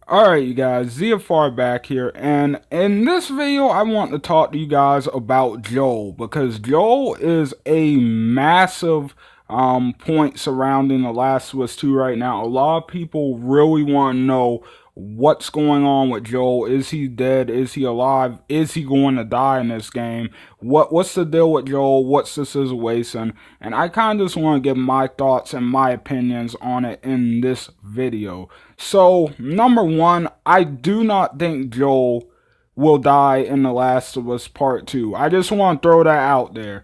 Alright, you guys, ZFR back here, and in this video, I want to talk to you guys about Joel, because Joel is a massive point surrounding The Last of Us 2 right now. A lot of people really want to know what's going on with Joel. Is he dead? Is he alive? Is he going to die in this game? What's the deal with Joel? What's the situation? And I kind of just want to give my thoughts and my opinions on it in this video. So, number one, I do not think Joel will die in The Last of Us Part 2. I just want to throw that out there.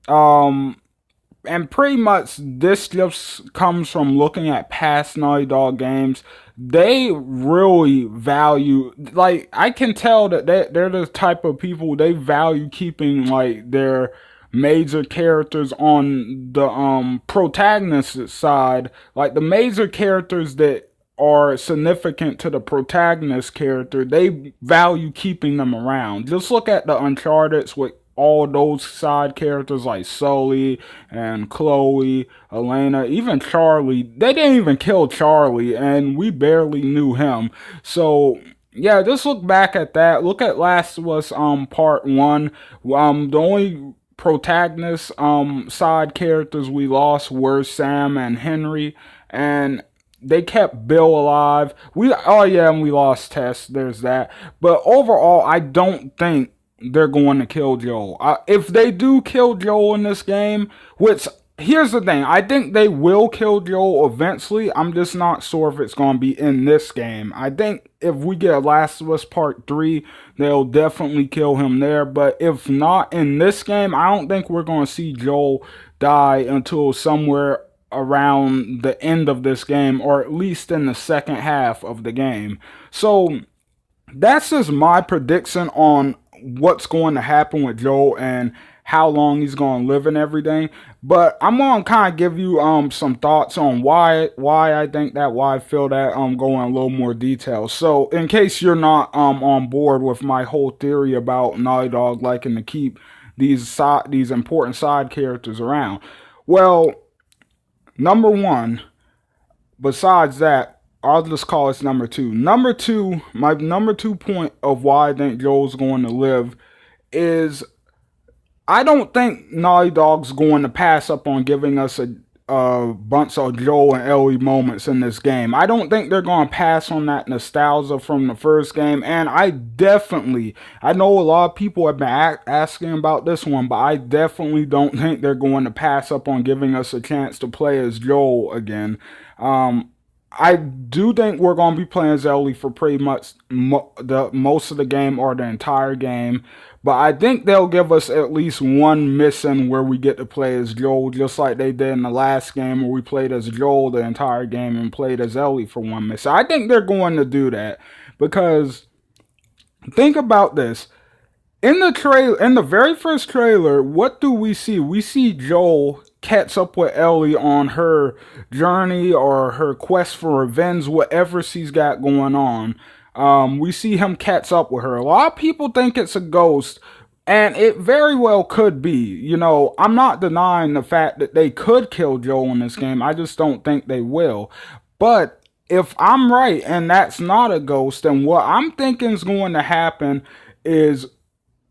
And pretty much this just comes from looking at past Naughty Dog games. They really value, like, I can tell that they're the type of people, they value keeping, like, their major characters on the protagonist side. Like, the major characters that are significant to the protagonist character, they value keeping them around. Just look at the Uncharted with all those side characters like Sully and Chloe, Elena, even Charlie. They didn't even kill Charlie, and we barely knew him. So yeah, just look back at that. Look at Last of Us Part 1. The only protagonist side characters we lost were Sam and Henry, and they kept Bill alive. And we lost Tess. There's that. But overall, I don't think they're going to kill Joel. If they do kill Joel in this game, which here's the thing, I think they will kill Joel eventually. I'm just not sure if it's going to be in this game. I think if we get Last of Us Part 3, they'll definitely kill him there. But if not in this game, I don't think we're going to see Joel die until somewhere around the end of this game, or at least in the second half of the game. So that's just my prediction on what's going to happen with Joel and how long he's going to live and everything. But I'm going to kind of give you some thoughts on why I think that, why I feel that, go in a little more detail. So in case you're not on board with my whole theory about Naughty Dog liking to keep these important side characters around. Well, number one, besides that, I'll just call this number two. My number 2 point of why I think Joel's going to live is I don't think Naughty Dog's going to pass up on giving us a bunch of Joel and Ellie moments in this game. I don't think they're going to pass on that nostalgia from the first game, and I know a lot of people have been asking about this one, but I definitely don't think they're going to pass up on giving us a chance to play as Joel again. I do think we're going to be playing as Ellie for pretty much the most of the game or the entire game. But I think they'll give us at least one mission where we get to play as Joel, just like they did in the last game where we played as Joel the entire game and played as Ellie for one mission. I think they're going to do that because think about this. In the very first trailer, what do we see? We see Joel catch up with Ellie on her journey or her quest for revenge, whatever she's got going on. We see him catch up with her. A lot of people think it's a ghost, and it very well could be. You know, I'm not denying the fact that they could kill Joel in this game. I just don't think they will. But if I'm right and that's not a ghost, then what I'm thinking is going to happen is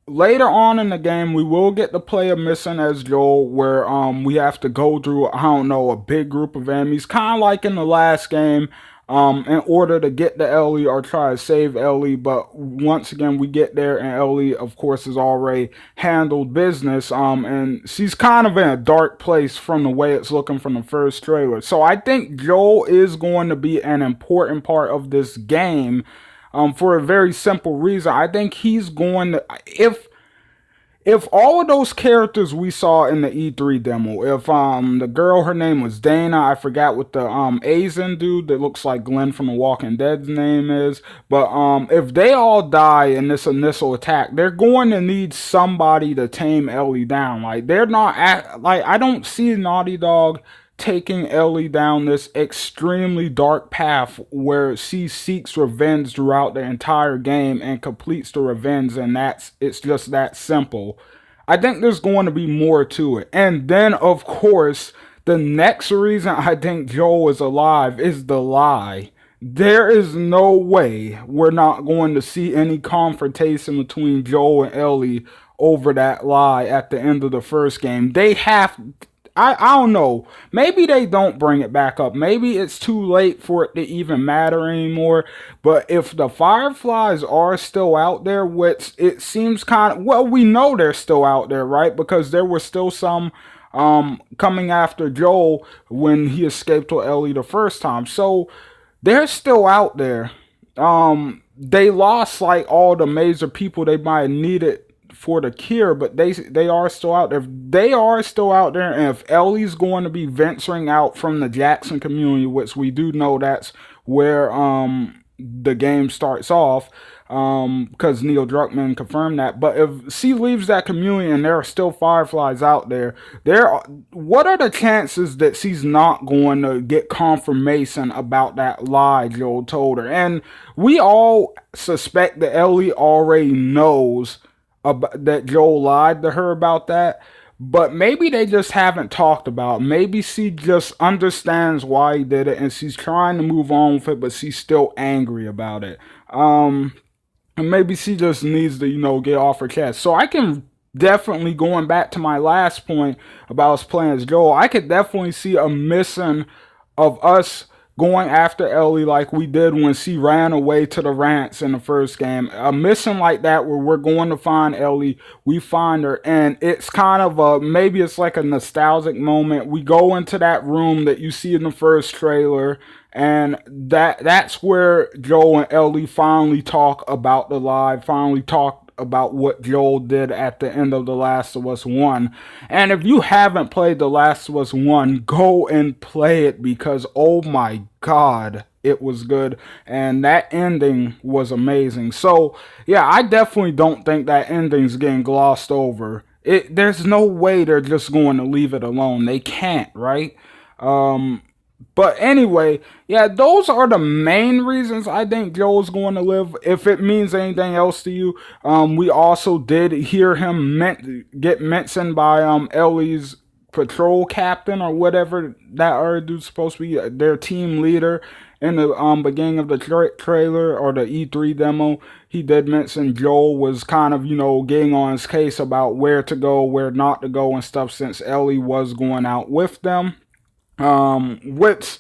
later on in the game, we will get to play a mission as Joel where we have to go through, I don't know, a big group of enemies, kind of like in the last game, in order to get to Ellie or try to save Ellie. But once again, we get there and Ellie, of course, has already handled business, and she's kind of in a dark place from the way it's looking from the first trailer. So I think Joel is going to be an important part of this game. For a very simple reason. I think he's going to, if all of those characters we saw in the E3 demo, if the girl, her name was Dana, I forgot what the Asian dude that looks like Glenn from The Walking Dead's name is, but if they all die in this initial attack, they're going to need somebody to tame Ellie down. Like, they're not I don't see Naughty Dog taking Ellie down this extremely dark path where she seeks revenge throughout the entire game and completes the revenge, and it's just that simple. I think there's going to be more to it. And then, of course, the next reason I think Joel is alive is the lie. there is no way we're not going to see any confrontation between Joel and Ellie over that lie at the end of the first game. They have. I don't know. Maybe they don't bring it back up. Maybe it's too late for it to even matter anymore. But if the Fireflies are still out there, which it seems kind of, well, we know they're still out there, right? Because there were still some coming after Joel when he escaped with Ellie the first time. So they're still out there. They lost like all the major people they might have needed for the cure, but they are still out there. They are still out there, and if Ellie's going to be venturing out from the Jackson community, which we do know that's where the game starts off, because Neil Druckmann confirmed that. But if she leaves that community and there are still Fireflies out there, what are the chances that she's not going to get confirmation about that lie Joel told her? And we all suspect that Ellie already knows that Joel lied to her about that, but maybe they just haven't talked about it. Maybe she just understands why he did it and she's trying to move on with it, but she's still angry about it. And maybe she just needs to, get off her chest. So I can definitely, going back to my last point about us playing as Joel, I could definitely see a missing of us going after Ellie like we did when she ran away to the ranch in the first game. A mission like that where we're going to find Ellie, we find her, and it's kind of maybe it's like a nostalgic moment. We go into that room that you see in the first trailer, and that's where Joel and Ellie finally talk about the lie, finally talk about what Joel did at the end of The Last of Us 1. And if you haven't played The Last of Us 1, go and play it, because oh my god, it was good. And that ending was amazing. So yeah, I definitely don't think that ending's getting glossed over. There's no way they're just going to leave it alone. They can't, right? But anyway, yeah, those are the main reasons I think Joel's going to live. If it means anything else to you, we also did hear him get mentioned by Ellie's patrol captain or whatever that other dude's supposed to be, their team leader. In the beginning of the trailer or the E3 demo, he did mention Joel was kind of, getting on his case about where to go, where not to go and stuff, since Ellie was going out with them. Which,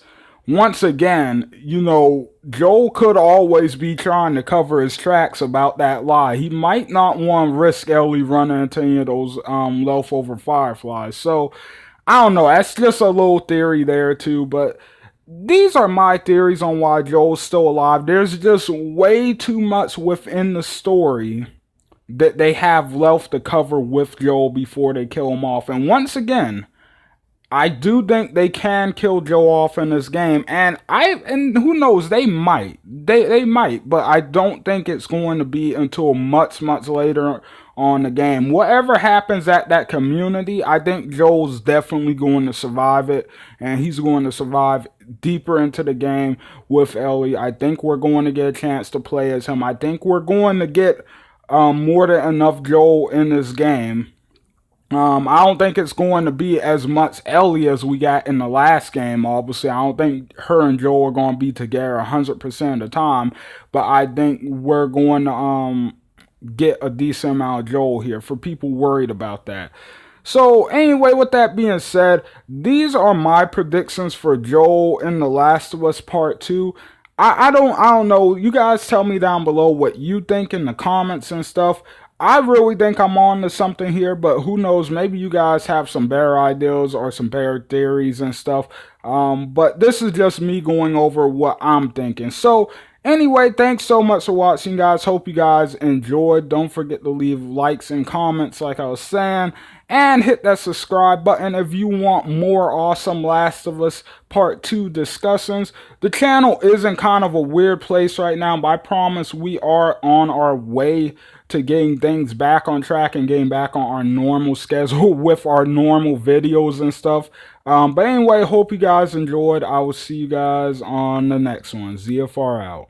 once again, Joel could always be trying to cover his tracks about that lie. He might not want to risk Ellie running into any of those leftover Fireflies. So, I don't know. That's just a little theory there too, but these are my theories on why Joel's still alive. There's just way too much within the story that they have left to cover with Joel before they kill him off. And once again, I do think they can kill Joe off in this game, and who knows, they might, they might, but I don't think it's going to be until much later on the game. Whatever happens at that community, I think Joel's definitely going to survive it, and he's going to survive deeper into the game with Ellie. I think we're going to get a chance to play as him. I think we're going to get more than enough Joel in this game. I don't think it's going to be as much Ellie as we got in the last game, obviously. I don't think her and Joel are going to be together 100% of the time, but I think we're going to get a decent amount of Joel here for people worried about that. So anyway, with that being said, these are my predictions for Joel in The Last of Us Part 2. I don't know. You guys tell me down below what you think in the comments and stuff. I really think I'm on to something here, but who knows, maybe you guys have some better ideas or some better theories and stuff. But this is just me going over what I'm thinking. So anyway, thanks so much for watching, guys. Hope you guys enjoyed. Don't forget to leave likes and comments like I was saying, and hit that subscribe button if you want more awesome Last of Us Part 2 discussions. The channel is in kind of a weird place right now, but I promise we are on our way to getting things back on track and getting back on our normal schedule with our normal videos and stuff. But anyway, hope you guys enjoyed. I will see you guys on the next one. ZFR out.